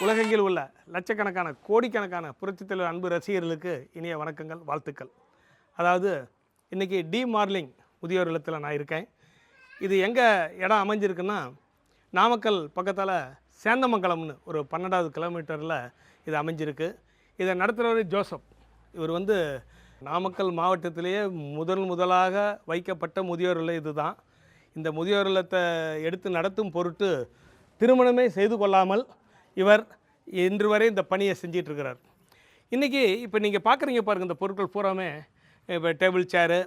உலகெங்கில் உள்ள லட்சக்கணக்கான கோடிக்கணக்கான புரட்சித்தலைவர் அன்பு ரசிகர்களுக்கு இனிய வணக்கங்கள், வாழ்த்துக்கள். அதாவது இன்றைக்கி டி மார்லிங் முதியோர் இல்லத்தில் நான் இருக்கேன். இது எங்கே இடம் அமைஞ்சிருக்குன்னா, நாமக்கல் பக்கத்தில் சேந்தமங்கலம்னு ஒரு 12வது கிலோமீட்டரில் இது அமைஞ்சிருக்கு. இதை நடத்துகிறவர் ஜோசப். இவர் நாமக்கல் மாவட்டத்திலேயே முதலாக வைக்கப்பட்ட முதியோர் இல்லம் இது தான். இந்த முதியோர் இல்லத்தை எடுத்து நடத்தும் பொருட்டு திருமணமே செய்து கொள்ளாமல் இவர் இன்று வரை இந்த பணியை செஞ்சிட்ருக்கிறார். இன்றைக்கி இப்போ நீங்கள் பார்க்குறீங்க பாருங்கள், இந்த பொருட்கள் பூராமே இப்போ டேபிள் சேரு,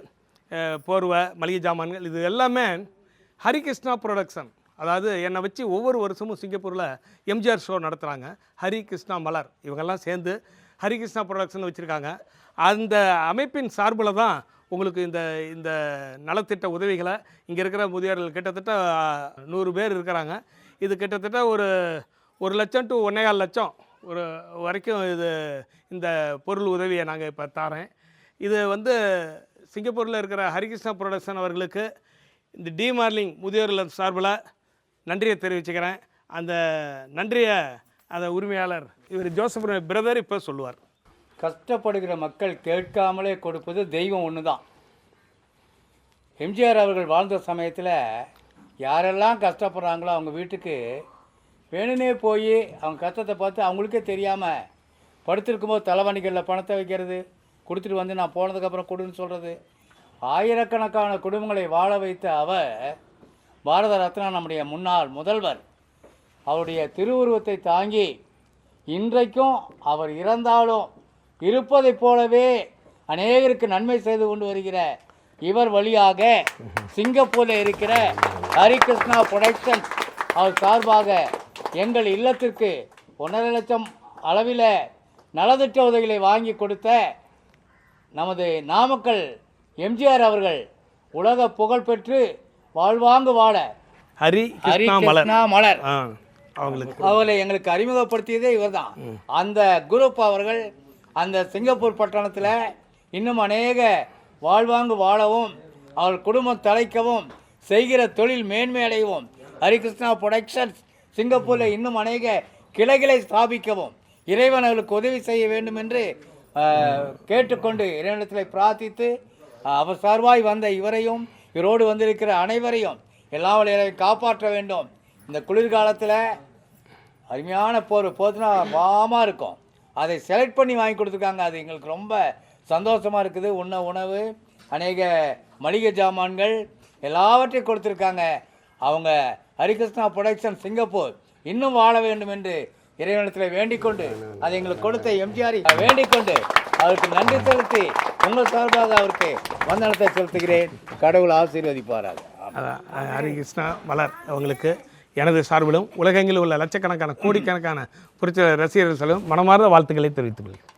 போர்வை, மளிகை ஜாமான்கள், இது எல்லாமே ஹரிகிருஷ்ணா ப்ரொடக்ஷன். அதாவது என்னை வச்சு ஒவ்வொரு வருஷமும் சிங்கப்பூரில் எம்ஜிஆர் ஷோ நடத்துகிறாங்க. ஹரிகிருஷ்ணா மலர் இவங்கெல்லாம் சேர்ந்து ஹரிகிருஷ்ணா ப்ரொடக்ஷன் வச்சுருக்காங்க. அந்த அமைப்பின் சார்பில் தான் உங்களுக்கு இந்த இந்த நலத்திட்ட உதவிகளை இங்கே இருக்கிற முதியோர்கள் கிட்டத்தட்ட 100 பேர் இருக்கிறாங்க. இது கிட்டத்தட்ட ஒரு 1 லட்சம் to 1.25 லட்சம் ஒரு வரைக்கும் இந்த பொருள் உதவியை நாங்கள் இப்போ தரேன். இது சிங்கப்பூரில் இருக்கிற ஹரிகிருஷ்ணா ப்ரொடக்ஷன் அவர்களுக்கு இந்த டி மார்லிங் முதியோர் இல்லம் சார்பில் நன்றியை தெரிவிச்சுக்கிறேன். அந்த நன்றியை அந்த உரிமையாளர் இவர் ஜோசப் பிரதர் இப்போ சொல்லுவார். கஷ்டப்படுகிற மக்கள் கேட்காமலே கொடுப்பது தெய்வம் ஒன்று தான். எம்ஜிஆர் அவர்கள் வாழ்ந்த சமயத்தில் யாரெல்லாம் கஷ்டப்படுறாங்களோ அவங்க வீட்டுக்கு வேணுனே போய் அவங்க கஷ்டத்தை பார்த்து அவங்களுக்கே தெரியாமல் படுத்திருக்கும்போது தலைவணிகளில் பணத்தை வைக்கிறது, கொடுத்துட்டு நான் போனதுக்கப்புறம் கொடுன்னு சொல்கிறது. ஆயிரக்கணக்கான குடும்பங்களை வாழ வைத்த அவர் பாரத ரத்னா நம்முடைய முன்னாள் முதல்வர். அவருடைய திருவுருவத்தை தாங்கி இன்றைக்கும் அவர் இறந்தாலும் இருப்பதைப் போலவே அநேகருக்கு நன்மை செய்து கொண்டு வருகிற இவர் வழியாக சிங்கப்பூரில் இருக்கிற ஹரிகிருஷ்ணா ப்ரொடக்ஷன்ஸ் அவர் சார்பாக எங்கள் இல்லத்திற்கு 1.5 லட்சம் அளவில் நலத்திட்ட உதவிகளை வாங்கி கொடுத்த நமது நாமக்கல் எம்ஜிஆர் அவர்கள் உலக புகழ் பெற்று வாழ்வாங்கு வாழ ஹரிகிருஷ்ணா மலர் அவர்களை எங்களுக்கு அறிமுகப்படுத்தியதே இவர் தான். அந்த குரூப் அவர்கள் அந்த சிங்கப்பூர் பட்டணத்தில் இன்னும் அநேக வாழ்வாங்கு வாழவும் அவர் குடும்பம் தலைக்கவும் செய்கிற தொழில் மேன்மையடையவும் ஹரிகிருஷ்ணா ப்ரொடக்ஷன்ஸ் சிங்கப்பூரில் இன்னும் அநேக கிளைகளை ஸ்தாபிக்கவும் இறைவன் அவர்களுக்கு உதவி செய்ய வேண்டும் என்று கேட்டுக்கொண்டு இறைவனிடத்தில் பிரார்த்தித்து அவர் சார்பாய் வந்த இவரையும் இவரோடு வந்திருக்கிற அனைவரையும் எல்லாவற்றையும் காப்பாற்ற வேண்டும். இந்த குளிர்காலத்தில் அருமையான போதுனா பாமாக இருக்கும், அதை செலக்ட் பண்ணி வாங்கி கொடுத்துருக்காங்க. அது எங்களுக்கு ரொம்ப சந்தோஷமாக இருக்குது. உணவு அநேக மளிகை ஜாமான்கள் எல்லாவற்றையும் கொடுத்துருக்காங்க. அவங்க ஹரிகிருஷ்ணா ப்ரொடக்ஷன் சிங்கப்பூர் இன்னும் வாழ வேண்டும் என்று இறைவனத்தில் வேண்டிக்கொண்டு அதை எங்களுக்கு கொடுத்த எம்ஜிஆரை வேண்டிக்கொண்டு அவருக்கு நன்றி செலுத்தி உங்கள் சார்பாக அவருக்கு வந்தனத்தை செலுத்துகிறேன். கடவுள் ஆசீர்வதிப்பாராக. ஹரிகிருஷ்ணா மலர் அவங்களுக்கு எனது சார்பிலும் உலகெங்கில் உள்ள லட்சக்கணக்கான கோடிக்கணக்கான புரட்சி ரசிகர்களும் மனமார்ந்த வாழ்த்துக்களை தெரிவித்துக் கொள்கிறேன்.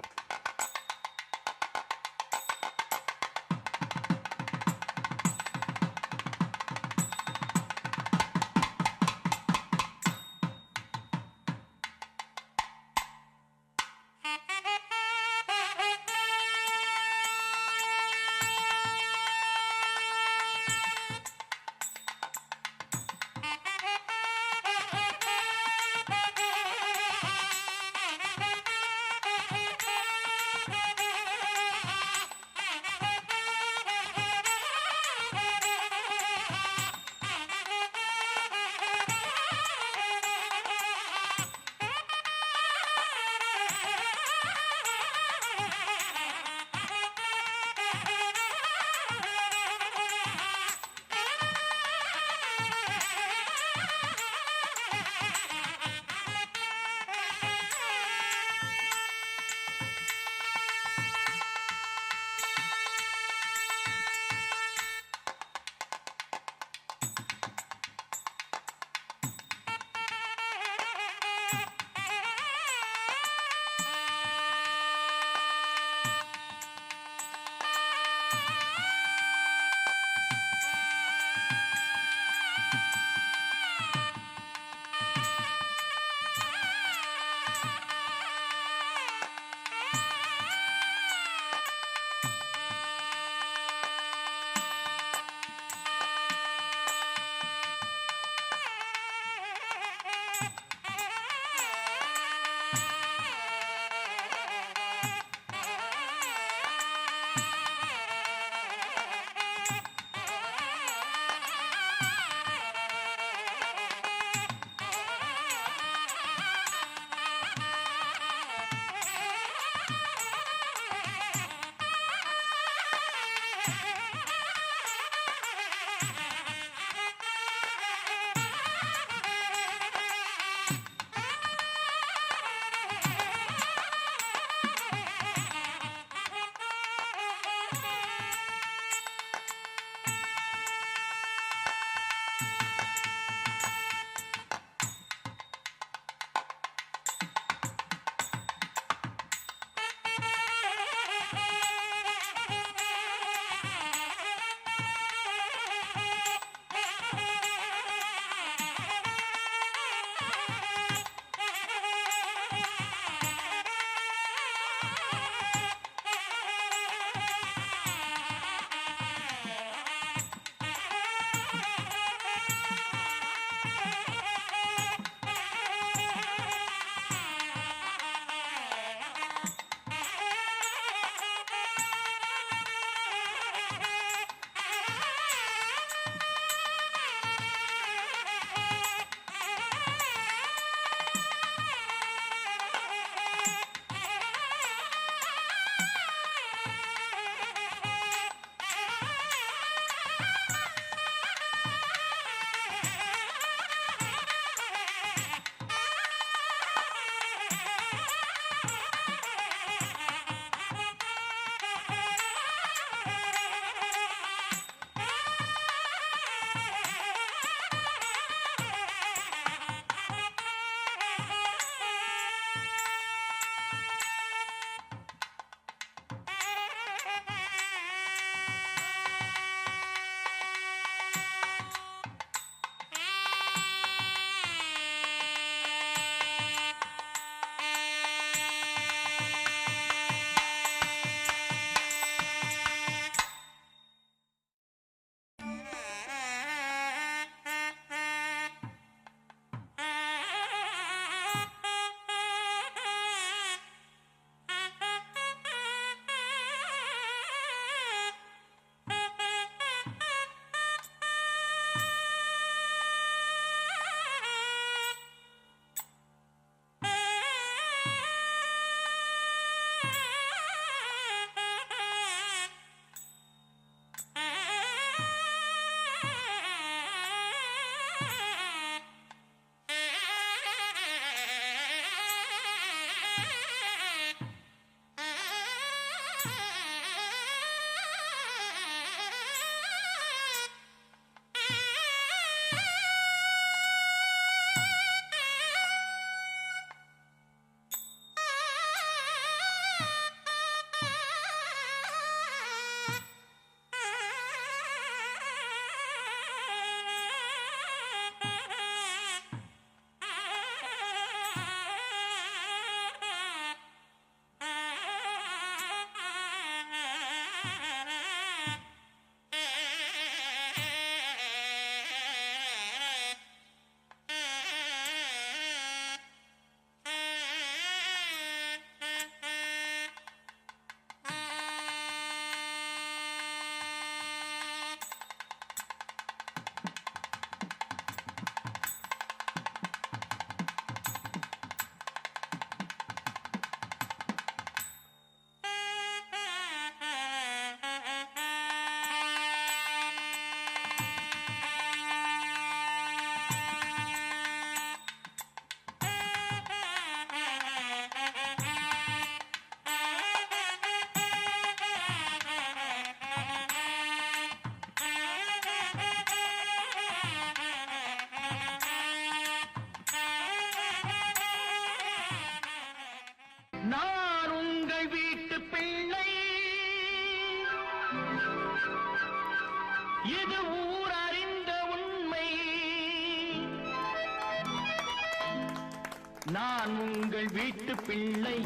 நான் உங்கள் வீட்டு பிள்ளை,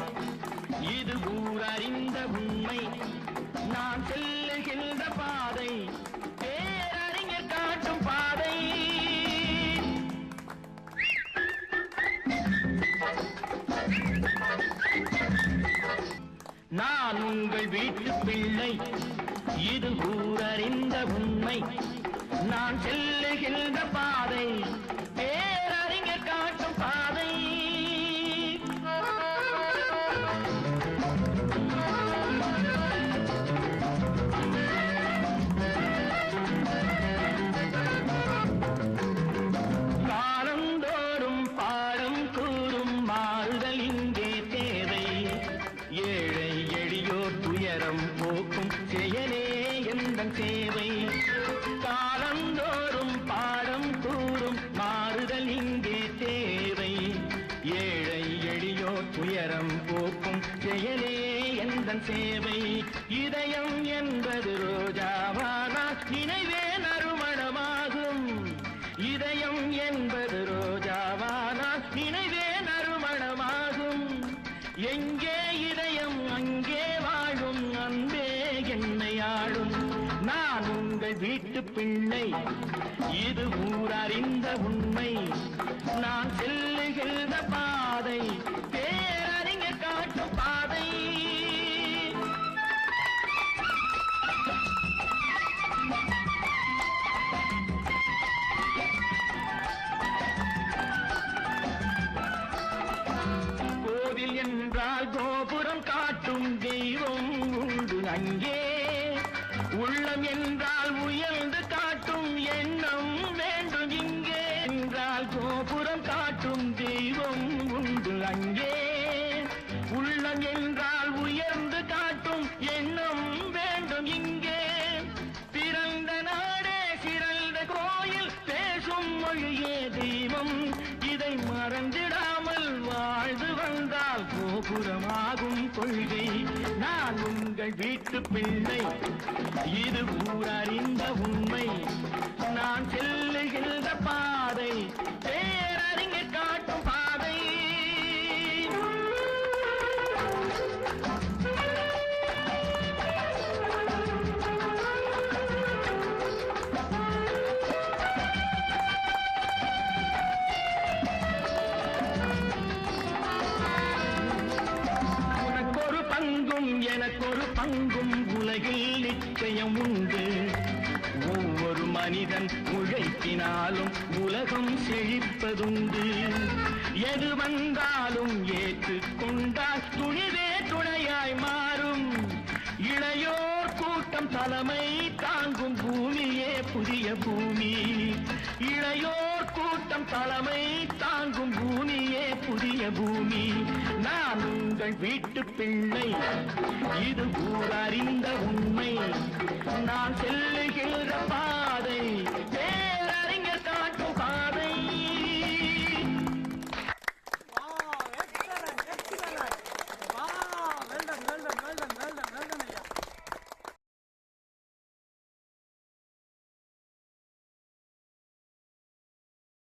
இது ஊரறிந்த உண்மை. நான் செல்லுகின்ற பாதை பேரறிஞர் காட்டும் பாதை. நான் உங்கள் வீட்டு பிள்ளை, இது ஊரறிந்த உண்மை. நான் செல்லுகின்ற பாதை பேரறிஞர் காட்டும் பாதை. காலந்தோறும் பாடம் கூறும் மாறுதல் இங்கே தேவை. ஏழை எளியோர் துயரம் போக்கும் செயலே எந்தன் சேவை. காலந்தோறும் பாடம் கூறும் மாறுதல் இங்கே தேவை. ஏழை எளியோர் துயரம் போக்கும் செயலே எந்தன் சேவை. இதயம் என்பது ரோஜாவானால் நினைவே நறுமணமாகும். இதயம் என்பது ரோஜாவானால் நினைவே நறுமணமாகும். எங்கே இதயம் அங்கே வாழும் அன்பே என்னை ஆளும். நான் உங்கள் வீட்டு பிள்ளை, இது ஊரறிந்த உண்மை. நான் செல்லுகின்ற பாதை பேரறிஞர் காட்டும் பாதை. கோவில் என்றால் கோபுரம் காட்டும் தெய்வம் உண்டு அங்கே. உள்ளம் என்றால் உயர்ந்து காட்டும் எண்ணம் வேண்டும் இங்கே. என்றால் கோபுரம் காட்டும் தெய்வம் உண்டு அங்கே. உள்ளம் என்றால் உயர்ந்து காட்டும் எண்ணம் வேண்டும் இங்கே. பிறந்த நாடே சிறந்த கோயில், பேசும் மொழியே தெய்வம். இதை மறந்திடாமல் வாழ்ந்து வந்தால் கோபுரமாகும் கொள்கை. நான் உங்கள் வீட்டு பிள்ளை, இது ஊரறிந்த உண்மை. நான் செல்லுகின்ற பாதை பேரறிஞர் காட்டும் பாதை. உனக்கொரு பங்கும் எனக்கொரு பங்கும் உலகில் நிச்சயம் உண்டு. ஒவ்வொரு மனிதன் உழைப்பினாலும் உலகம் செழிப்பதுண்டு. எது வந்தாலும் ஏற்றுக்கொண்டால் துணிவே துணையாய் மாறும். இளையோர் கூட்டம் தலைமை தாங்கும் பூமியே புதிய பூமி. இளையோர் கூட்டம் தலைமை தாங்கும் பூமியே புதிய பூமி. நான் உங்கள் வீட்டு பிள்ளை, இது ஊரறிந்த உண்மை. நான் செல்லுகின்ற பாதை